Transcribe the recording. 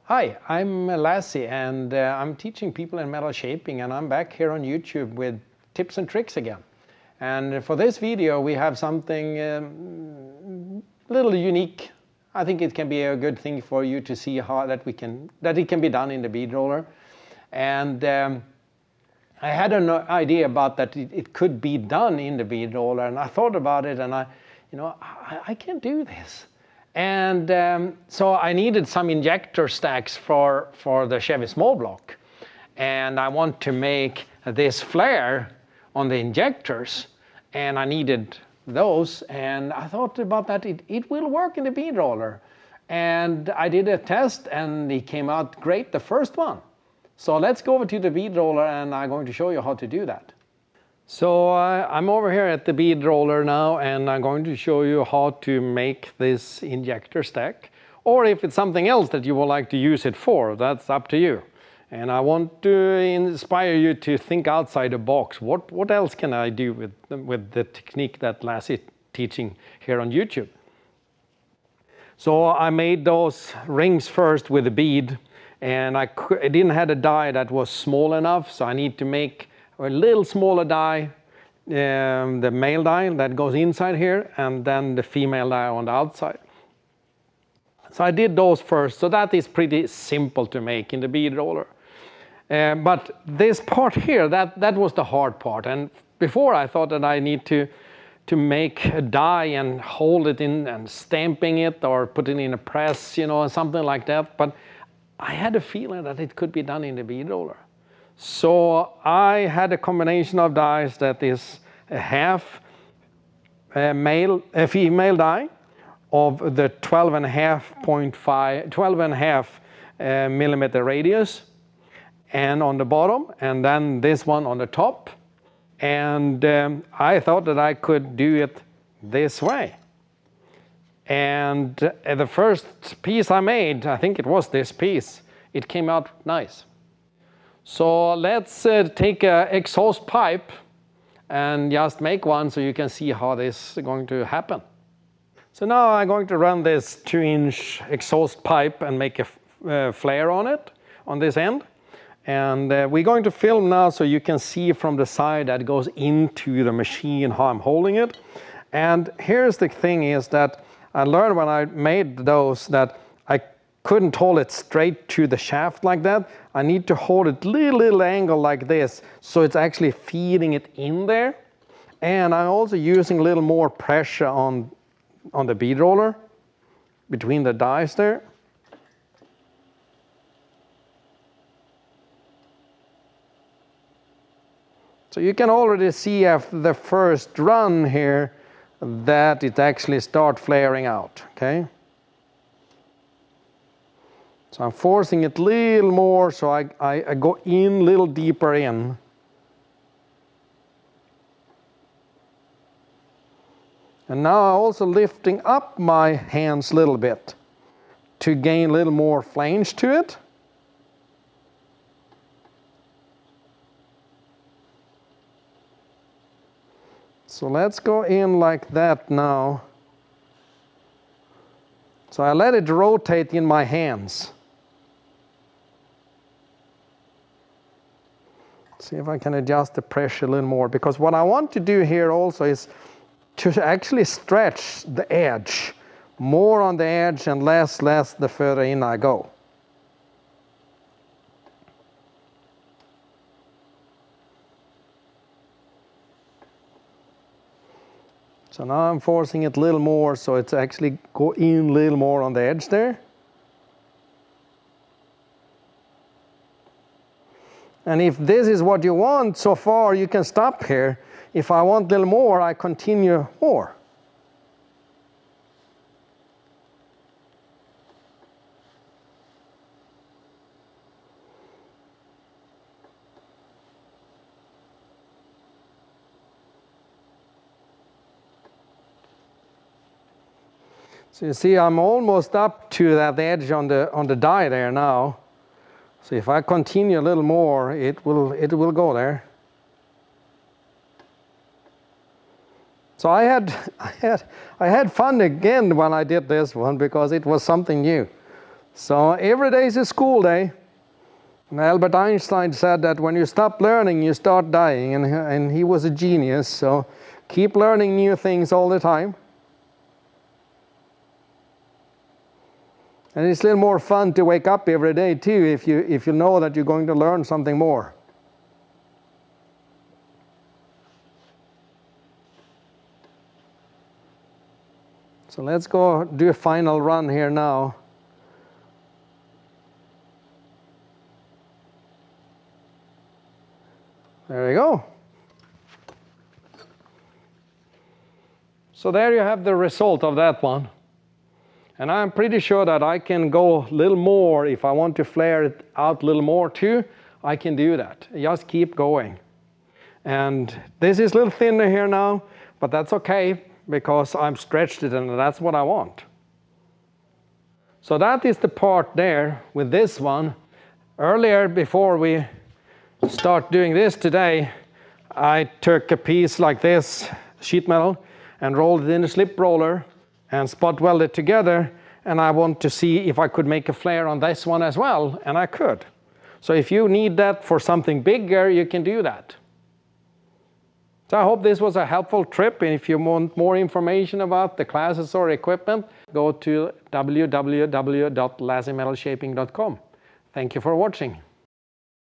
Hi, I'm Lazze, and I'm teaching people in metal shaping, and I'm back here on YouTube with tips and tricks again. And for this video we have something a little unique. I think it can be a good thing for you to see how that it can be done in the bead roller. And I had an idea about that it could be done in the bead roller, and I thought about it, and I can't do this. And so I needed some injector stacks for the Chevy small block. And I want to make this flare on the injectors, and I needed those. And I thought about that it will work in the bead roller. And I did a test, and it came out great, the first one. So let's go over to the bead roller, and I'm going to show you how to do that. So I'm over here at the bead roller now, and I'm going to show you how to make this injector stack. Or if it's something else that you would like to use it for, that's up to you. And I want to inspire you to think outside the box. What else can I do with the technique that Lazze is teaching here on YouTube? So I made those rings first with a bead, and I didn't have a die that was small enough, so I need to make a little smaller die, the male die that goes inside here, and then the female die on the outside. So I did those first, so that is pretty simple to make in the bead roller. But this part here, that was the hard part. And before I thought that I need to make a die and hold it in and stamping it or put it in a press, something like that. But I had a feeling that it could be done in the bead roller. So I had a combination of dies that is a half female die of the 12.5 millimeter radius, and on the bottom, and then this one on the top. And I thought that I could do it this way. And the first piece I made, I think it was this piece, it came out nice. So let's take an exhaust pipe and just make one so you can see how this is going to happen. So now I'm going to run this 2-inch exhaust pipe and make a flare on it, on this end. And we're going to film now so you can see from the side that goes into the machine how I'm holding it. And here's the thing is that I learned when I made those that I couldn't hold it straight to the shaft like that. I need to hold it little angle like this, so it's actually feeding it in there. And I'm also using a little more pressure on the bead roller between the dies there. So you can already see after the first run here that it actually starts flaring out, okay? So I'm forcing it a little more, so I go in a little deeper in. And now I'm also lifting up my hands a little bit to gain a little more flange to it. So let's go in like that now. So I let it rotate in my hands. See if I can adjust the pressure a little more, because what I want to do here also is to actually stretch the edge. More on the edge and less the further in I go. So now I'm forcing it a little more, so it's actually go in a little more on the edge there. And if this is what you want so far, you can stop here. If I want a little more, I continue more. So you see I'm almost up to that edge on the die there now. So if I continue a little more, it will go there. So I had fun again when I did this one, because it was something new. So every day is a school day. And Albert Einstein said that when you stop learning, you start dying, and he was a genius, so keep learning new things all the time. And it's a little more fun to wake up every day too, if you know that you're going to learn something more. So let's go do a final run here now. There you go. So there you have the result of that one. And I'm pretty sure that I can go a little more. If I want to flare it out a little more too, I can do that. Just keep going. And this is a little thinner here now, but that's okay because I'm stretched it and that's what I want. So that is the part there with this one. Earlier, before we start doing this today, I took a piece like this, sheet metal, and rolled it in a slip roller and spot welded together, and I want to see if I could make a flare on this one as well, and I could. So if you need that for something bigger, you can do that. So I hope this was a helpful trip, and if you want more information about the classes or equipment, go to www.lazzemetalshaping.com. Thank you for watching.